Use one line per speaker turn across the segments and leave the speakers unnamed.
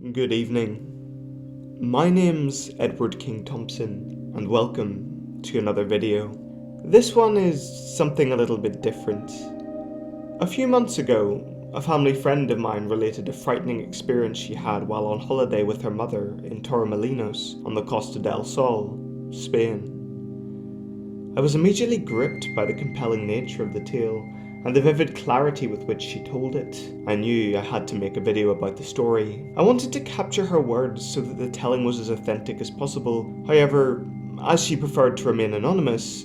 Good evening. My name's Edward King Thompson, and welcome to another video. This one is something a little bit different. A few months ago, a family friend of mine related a frightening experience she had while on holiday with her mother in Torremolinos on the Costa del Sol, Spain. I was immediately gripped by the compelling nature of the tale and the vivid clarity with which she told it. I knew I had to make a video about the story. I wanted to capture her words so that the telling was as authentic as possible. However, as she preferred to remain anonymous,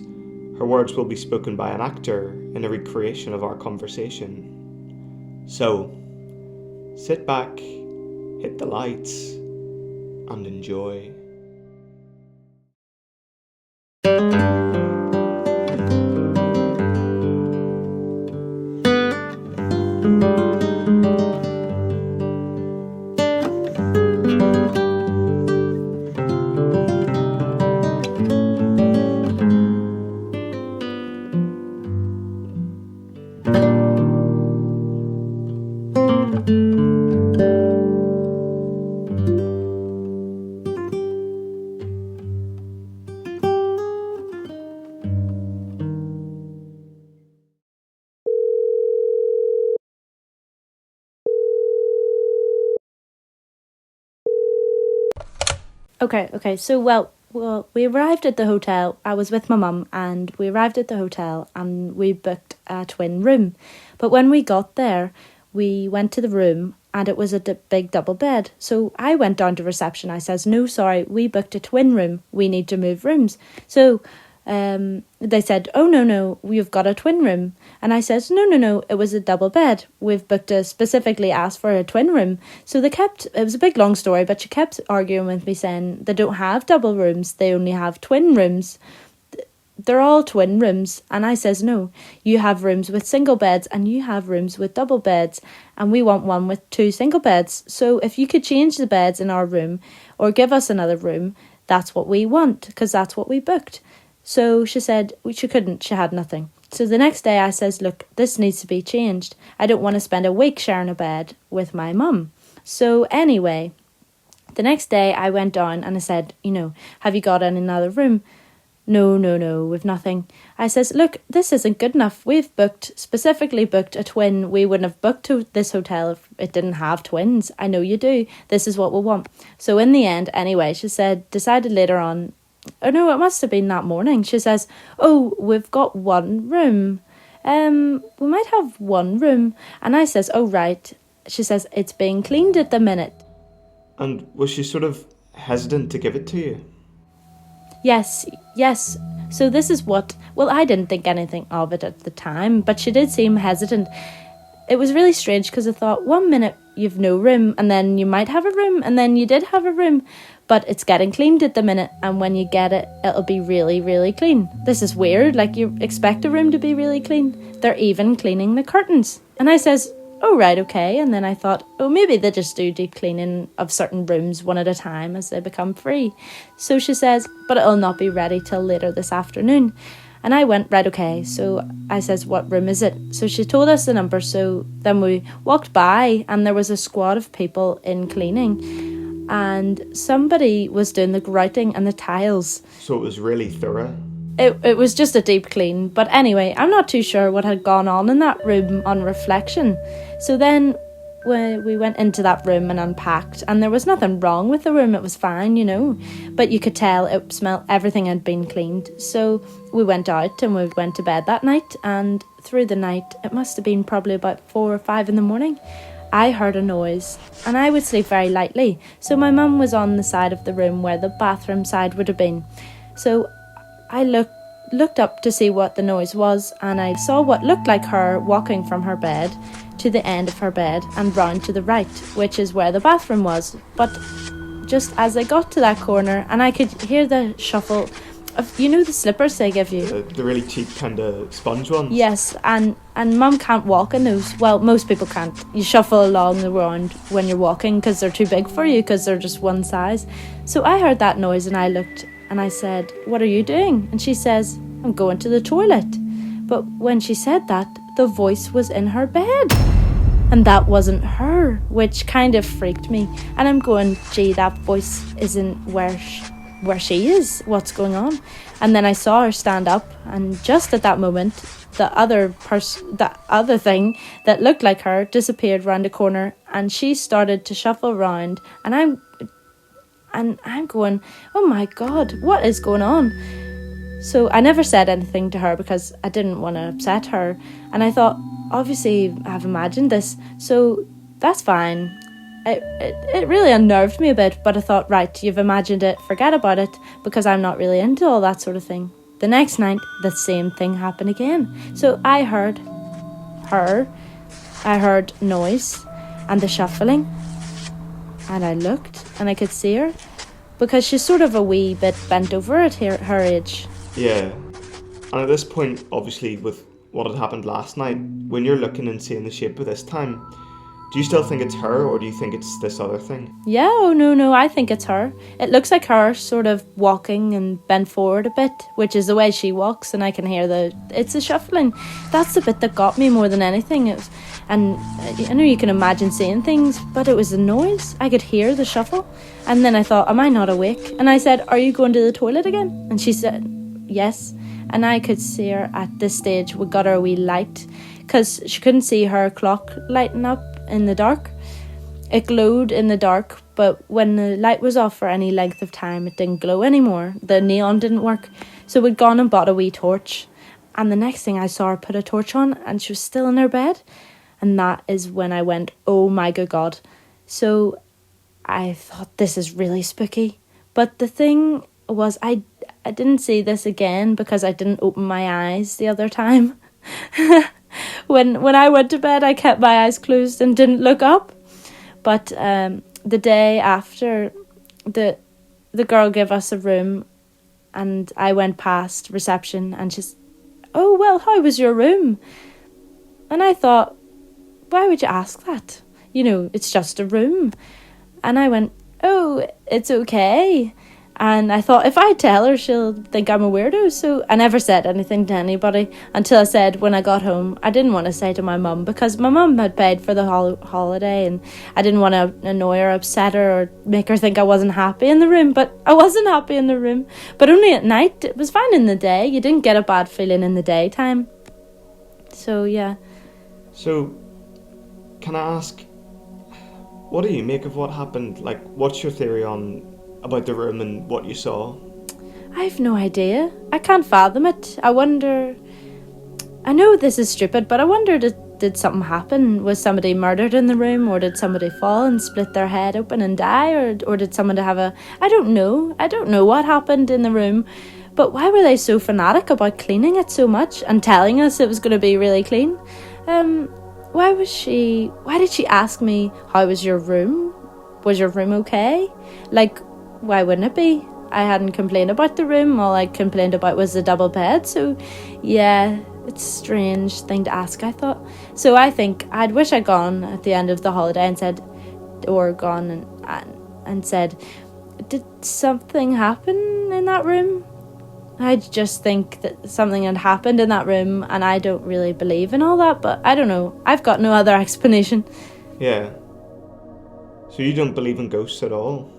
her words will be spoken by an actor in a recreation of our conversation. So, sit back, hit the lights, and enjoy.
Okay. So, we arrived at the hotel. I was with my mum, and we arrived at the hotel, and we booked a twin room. But when we got there, we went to the room, and it was a big double bed. So I went down to reception. I says, "No, sorry, we booked a twin room. We need to move rooms." So they said, "Oh, no, we've got a twin room." And I said, no, it was a double bed. We've specifically asked for a twin room. So it was a big long story, but she kept arguing with me saying they don't have double rooms, they only have twin rooms. They're all twin rooms. And I says, no, you have rooms with single beds and you have rooms with double beds. And we want one with 2 single beds. So if you could change the beds in our room or give us another room, that's what we want, because that's what we booked. So she said she couldn't, she had nothing. So the next day I says, look, this needs to be changed. I don't want to spend a week sharing a bed with my mum. So anyway, the next day I went down and I said, have you got in another room? No, we've nothing. I says, look, this isn't good enough. We've specifically booked a twin. We wouldn't have booked this hotel if it didn't have twins. I know you do. This is what we want. So in the end, anyway, she decided later on, oh no, it must have been that morning. She says, oh, we've got one room. We might have one room. And I says, oh, right. She says, it's being cleaned at the minute.
And was she sort of hesitant to give it to you?
Yes. So this is I didn't think anything of it at the time, but she did seem hesitant. It was really strange because I thought 1 minute you've no room and then you might have a room and then you did have a room, but it's getting cleaned at the minute, and when you get it, it'll be really, really clean. This is weird, like you expect a room to be really clean. They're even cleaning the curtains. And I says, oh right, okay. And then I thought, oh, maybe they just do deep cleaning of certain rooms one at a time as they become free. So she says, but it'll not be ready till later this afternoon. And I went, right, okay. So I says, what room is it? So she told us the number. So then we walked by and there was a squad of people in cleaning and somebody was doing the grouting and the tiles.
So it was really thorough?
It was just a deep clean. But anyway, I'm not too sure what had gone on in that room on reflection. So then we went into that room and unpacked, and there was nothing wrong with the room. It was fine, but you could tell it smelled, everything had been cleaned. So we went out and we went to bed that night, and through the night, it must have been probably about 4 or 5 in the morning, I heard a noise, and I would sleep very lightly. So my mum was on the side of the room where the bathroom side would have been. So I looked up to see what the noise was, and I saw what looked like her walking from her bed to the end of her bed and round to the right, which is where the bathroom was. But just as I got to that corner, and I could hear the shuffle of, the slippers they give you.
The really cheap kind of sponge ones?
Yes, and Mum can't walk in those. Well, most people can't. You shuffle along the ground when you're walking because they're too big for you, because they're just one size. So I heard that noise and I looked and I said, what are you doing? And she says, I'm going to the toilet. But when she said that, the voice was in her bed. And that wasn't her, which kind of freaked me. And I'm going, gee, that voice isn't where she is. What's going on? And then I saw her stand up, and just at that moment, the other thing that looked like her disappeared round the corner, and she started to shuffle around, and I'm going, oh my God, what is going on? So I never said anything to her because I didn't want to upset her, and I thought, obviously I've imagined this, so that's fine. It really unnerved me a bit, but I thought, right, you've imagined it, forget about it, because I'm not really into all that sort of thing. The next night, the same thing happened again. So I heard her, I heard noise and the shuffling, and I looked and I could see her, because she's sort of a wee bit bent over at her age.
Yeah. And at this point, obviously, with what had happened last night, when you're looking and seeing the shape of this time, do you still think it's her, or do you think it's this other thing?
Yeah, oh no, I think it's her. It looks like her sort of walking and bent forward a bit, which is the way she walks, and I can hear it's the shuffling. That's the bit that got me more than anything. And I know you can imagine seeing things, but it was the noise. I could hear the shuffle. And then I thought, am I not awake? And I said, are you going to the toilet again? And she said, yes. And I could see her at this stage. We got her a wee light, because she couldn't see her clock lighting up in the dark. It glowed in the dark, but when the light was off for any length of time, it didn't glow anymore. The neon didn't work. So we'd gone and bought a wee torch, and the next thing I saw her put a torch on, and she was still in her bed. And that is when I went, oh my good God. So I thought, this is really spooky. But the thing was, I didn't see this again because I didn't open my eyes the other time. When I went to bed, I kept my eyes closed and didn't look up. But the day after, the girl gave us a room, and I went past reception, and she's, oh, well, how was your room? And I thought, why would you ask that? You know, it's just a room. And I went, oh, it's okay. And I thought, if I tell her, she'll think I'm a weirdo. So I never said anything to anybody until I said, when I got home, I didn't want to say to my mum, because my mum had paid for the holiday, and I didn't want to annoy her, upset her, or make her think I wasn't happy in the room. But I wasn't happy in the room. But only at night. It was fine in the day. You didn't get a bad feeling in the daytime. So, yeah.
So, can I ask, what do you make of what happened? Like, what's your theory about the room and what you saw?
I have no idea. I can't fathom it. I wonder... I know this is stupid, but I wonder, did something happen? Was somebody murdered in the room, or did somebody fall and split their head open and die, or did someone have a... I don't know. I don't know what happened in the room, but why were they so fanatic about cleaning it so much and telling us it was going to be really clean? Why did she ask me, how was your room? Was your room okay? Like, why wouldn't it be? I hadn't complained about the room. All I complained about was the double bed. So, yeah, it's a strange thing to ask, I thought. So I think I'd wish I'd gone at the end of the holiday and said, and said, did something happen in that room? I just think that something had happened in that room, and I don't really believe in all that, but I don't know. I've got no other explanation.
Yeah. So you don't believe in ghosts at all?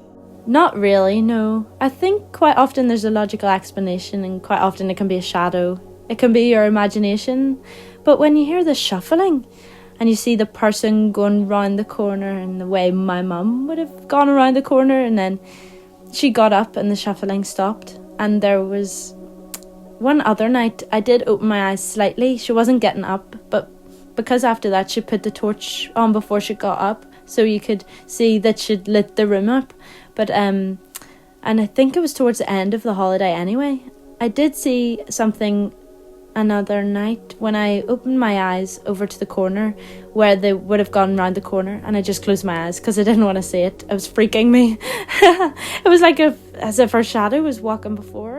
Not really, no. I think quite often there's a logical explanation, and quite often it can be a shadow. It can be your imagination. But when you hear the shuffling and you see the person going round the corner in the way my mum would have gone around the corner, and then she got up and the shuffling stopped. And there was one other night I did open my eyes slightly. She wasn't getting up, but because after that she put the torch on before she got up, so you could see that she'd lit the room up. But and I think it was towards the end of the holiday anyway. I did see something another night when I opened my eyes over to the corner where they would have gone round the corner, and I just closed my eyes because I didn't want to see it. It was freaking me. It was like as if her shadow was walking before